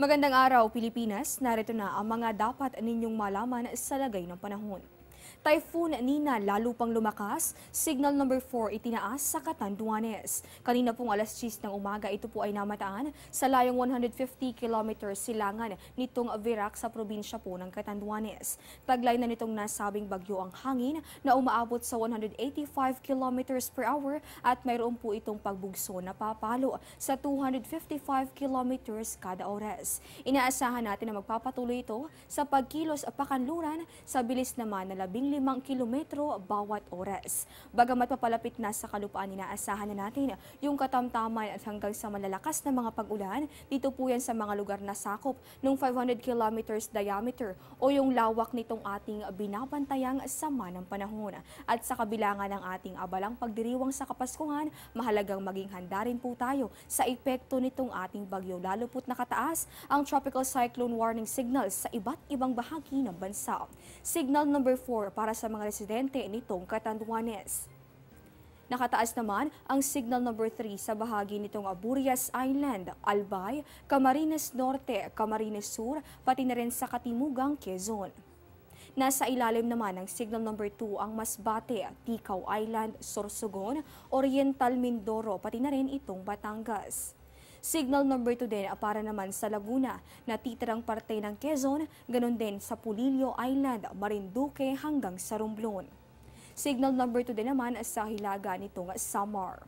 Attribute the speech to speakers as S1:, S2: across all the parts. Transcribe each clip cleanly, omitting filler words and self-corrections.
S1: Magandang araw, Pilipinas. Narito na ang mga dapat ninyong malaman sa lagay ng panahon. Typhoon Nina lalo pang lumakas, signal number 4 itinaas sa Catanduanes. Kanina pong alas 10 ng umaga ito po ay namataan sa layong 150 kilometers silangan nitong Virac sa probinsya po ng Catanduanes. Taglay na nitong nasabing bagyo ang hangin na umaabot sa 185 kilometers per hour at mayroon po itong pagbugso na papalo sa 255 kilometers kada oras. Inaasahan natin na magpapatuloy ito sa pagkilos pakanluran sa bilis naman na 15 kilometro bawat oras. Bagamat papalapit na sa kalupaan, inaasahan na natin yung katamtaman at hanggang sa malalakas na mga pag-ulan. Dito po yan sa mga lugar na sakop ng 500 kilometers diameter o yung lawak nitong ating binabantayang sama ng panahon. At sa kabilangan ng ating abalang pagdiriwang sa Kapaskuhan, mahalagang maging handa rin po tayo sa epekto nitong ating bagyo. Lalo po't nakataas ang tropical cyclone warning signals sa iba't ibang bahagi ng bansa. Signal number 4 para sa mga residente nitong Catanduanes. Nakataas naman ang signal number 3 sa bahagi nitong Aburias Island, Albay, Camarines Norte, Camarines Sur, pati na rin sa Katimugang Quezon. Nasa ilalim naman ng signal number 2 ang Masbate, Ticao Island, Sorsogon, Oriental Mindoro, pati na rin itong Batangas. Signal number 2 din para naman sa Laguna, na titirang parte ng Quezon, ganun din sa Pulilio Island, Marinduque hanggang sa Romblon. Signal number 2 din naman sa hilaga nitong Samar.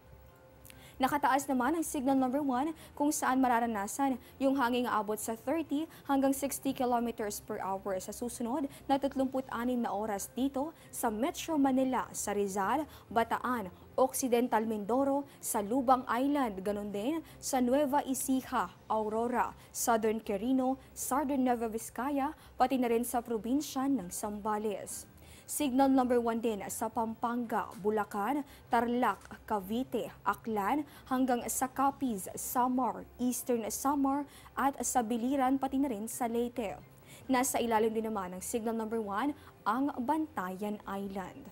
S1: Nakataas naman ang signal number 1 kung saan mararanasan yung hanging aabot sa 30 hanggang 60 kilometers per hour sa susunod na 36 na oras dito sa Metro Manila, sa Rizal, Bataan, Occidental Mindoro, sa Lubang Island, ganun din sa Nueva Ecija, Aurora, Southern Quirino, Southern Nueva Vizcaya, pati na rin sa probinsya ng Zambales. Signal number 1 din sa Pampanga, Bulacan, Tarlac, Cavite, Aklan, hanggang sa Capiz, Samar, Eastern Samar at sa Biliran, pati na rin sa Leyte. Nasa ilalim din naman ng signal number 1 ang Bantayan Island.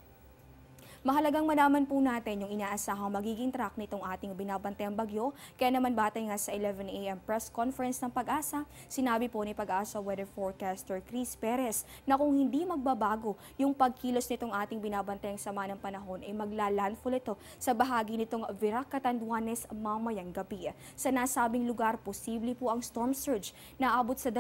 S1: Mahalagang malaman po natin yung inaasahang magiging track nitong ating binabantayang bagyo. Kaya naman batay nga sa 11 a.m. press conference ng Pag-asa, sinabi po ni Pag-asa weather forecaster Chris Perez na kung hindi magbabago yung pagkilos nitong ating binabantayang sama ng panahon ay maglalandfall ito sa bahagi nitong Virac, Catanduanes mamayang gabi. Sa nasabing lugar, posible po ang storm surge na abot sa 2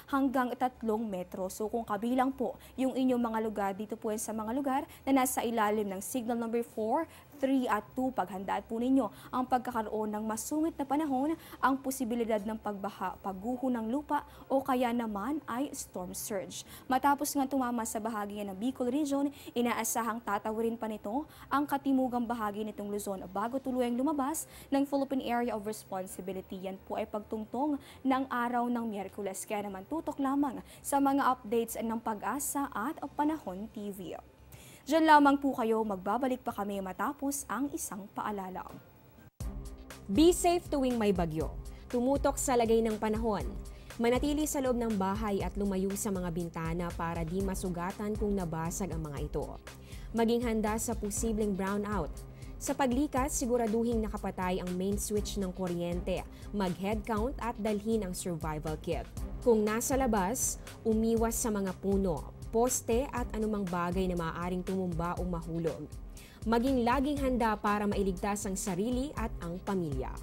S1: hanggang 3 metro. So kung kabilang po yung inyong mga lugar, dito po yan sa mga lugar na nasa ilalim ng signal number 4, 3 at 2, paghandaan po ninyo ang pagkakaroon ng masungit na panahon, ang posibilidad ng pagbaha, pagguho ng lupa o kaya naman ay storm surge. Matapos nga tumama sa bahagi ng Bicol Region, inaasahang tatawirin pa nito ang katimugang bahagi nitong Luzon bago tuluyang lumabas ng Philippine Area of Responsibility. Yan po ay pagtungtong ng araw ng Miyerkules. Kaya naman tutok lamang sa mga updates ng Pag-asa at Panahon TV. Diyan lamang po kayo, magbabalik pa kami matapos ang isang paalala.
S2: Be safe tuwing may bagyo. Tumutok sa lagay ng panahon. Manatili sa loob ng bahay at lumayo sa mga bintana para di masugatan kung nabasag ang mga ito. Maging handa sa posibleng brownout. Sa paglikas, siguraduhing nakapatay ang main switch ng kuryente, mag-head count at dalhin ang survival kit. Kung nasa labas, umiwas sa mga puno, poste at anumang bagay na maaaring tumumba o mahulog. Maging laging handa para mailigtas ang sarili at ang pamilya.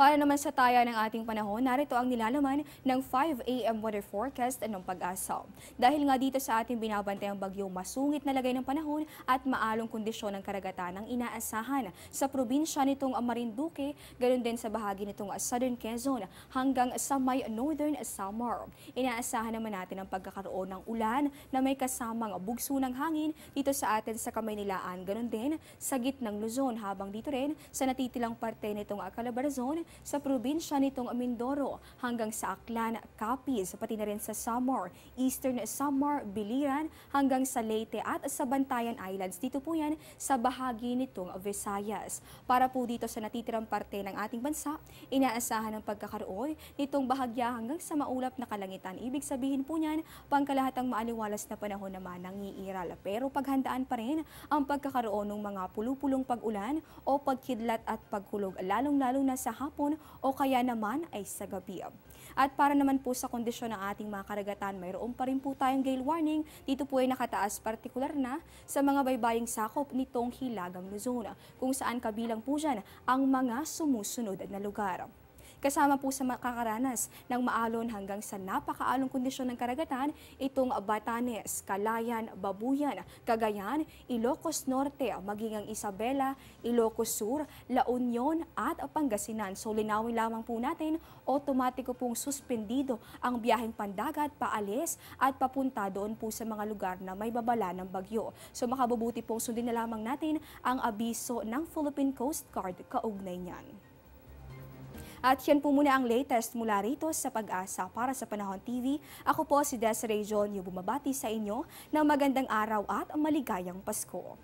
S1: Para naman sa taya ng ating panahon, narito ang nilalaman ng 5 a.m. weather forecast ng Pag-asa. Dahil nga dito sa ating binabantayang bagyo, masungit na lagay ng panahon at maalong kondisyon ng karagatan ang inaasahan sa probinsya nitong Marinduque, ganoon din sa bahagi nitong Southern Quezon hanggang sa may Northern Samar. Inaasahan naman natin ang pagkakaroon ng ulan na may kasamang bugso ng hangin dito sa atin sa Kamaynilaan, ganoon din sa gitnang Luzon, habang dito rin sa natitilang parte nitong Calabarzon, sa probinsya nitong Mindoro hanggang sa Aklan, Capiz, pati na rin sa Samar, Eastern Samar, Biliran hanggang sa Leyte at sa Bantayan Islands. Dito po yan sa bahagi nitong Visayas. Para po dito sa natitirang parte ng ating bansa, inaasahan ang pagkakaroon nitong bahagya hanggang sa maulap na kalangitan. Ibig sabihin po niyan, pangkalahatang maaliwalas na panahon naman ang iiral. Pero paghandaan pa rin ang pagkakaroon ng mga pulupulong pag-ulan o pagkidlat at pagkulog, lalong-lalo na sa hapon hapon o kaya naman ay sa gabi. At para naman po sa kondisyon ng ating mga karagatan, mayroon pa rin po tayong gale warning. Dito po ay nakataas partikular na sa mga baybaying sakop nitong Hilagang Luzon, kung saan kabilang po dyan ang mga sumusunod na lugar. Kasama po sa makakaranas ng maalon hanggang sa napakaalong kondisyon ng karagatan, itong Batanes, Calayan, Babuyan, Cagayan, Ilocos Norte, maging ang Isabela, Ilocos Sur, La Union at Pangasinan. So linawin lamang po natin, otomatiko pong suspendido ang biyaheng pandagat, paalis at papunta doon po sa mga lugar na may babala ng bagyo. So makabubuti pong sundin na lamang natin ang abiso ng Philippine Coast Guard kaugnay niyan. At yan po muna ang latest mula rito sa Pag-asa para sa Panahon TV. Ako po si Desiree John, yung bumabati sa inyo ng magandang araw at maligayang Pasko.